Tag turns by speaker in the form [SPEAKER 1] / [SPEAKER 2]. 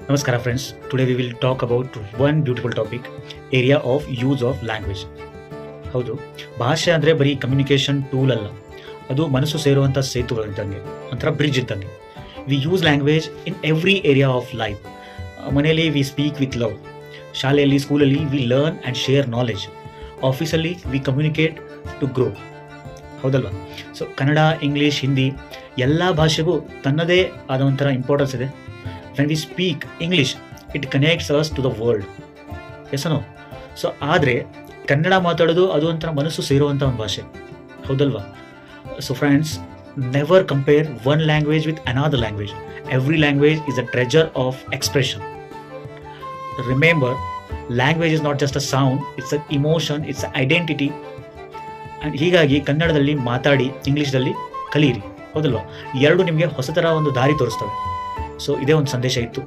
[SPEAKER 1] Namaskara friends. Today we will talk about one beautiful topic, area of use of language. ಹೌದು, ಭಾಷೆ ಅಂದರೆ ಬರೀ communication tool ಅಲ್ಲ, ಅದು ಮನಸ್ಸು ಸೇರುವಂಥ ಸೇತುವೆ ಒಂಥರ ಬ್ರಿಡ್ಜ್ ಇದ್ದಂಗೆ. We use language in every area of life. ಮನೆಯಲ್ಲಿ ವಿ ಸ್ಪೀಕ್ ವಿತ್ ಲವ್, ಶಾಲೆಯಲ್ಲಿ ಸ್ಕೂಲಲ್ಲಿ we learn and share knowledge, ಆಫೀಸಲ್ಲಿ ವಿ ಕಮ್ಯುನಿಕೇಟ್ ಟು ಗ್ರೋ. ಹೌದಲ್ವಾ? ಸೊ ಕನ್ನಡ, ಇಂಗ್ಲೀಷ್, ಹಿಂದಿ ಎಲ್ಲ ಭಾಷೆಗೂ ತನ್ನದೇ ಆದ ಒಂಥರ ಇಂಪಾರ್ಟೆನ್ಸ್ ಇದೆ. When we speak English it connects us to the world. ಎಸನೋ? ಸೊ ಆದರೆ ಕನ್ನಡ ಮಾತಾಡೋದು ಅದು ಒಂಥರ ಮನಸ್ಸು ಸೇರುವಂಥ ಒಂದು ಭಾಷೆ. ಹೌದಲ್ವಾ? So friends, never compare one language with another language. Every language is a treasure of expression. Remember, language is not just a sound, it's a emotion, it's a identity. And ಹೀಗಾಗಿ ಕನ್ನಡದಲ್ಲಿ ಮಾತಾಡಿ, ಇಂಗ್ಲೀಷ್ದಲ್ಲಿ ಕಲೀರಿ. ಹೌದಲ್ವಾ? ಎರಡು ನಿಮಗೆ ಹೊಸ ಥರ ಒಂದು ದಾರಿ ತೋರಿಸ್ತವೆ. ಸೊ ಇದೇ ಒಂದು ಸಂದೇಶ ಇತ್ತು.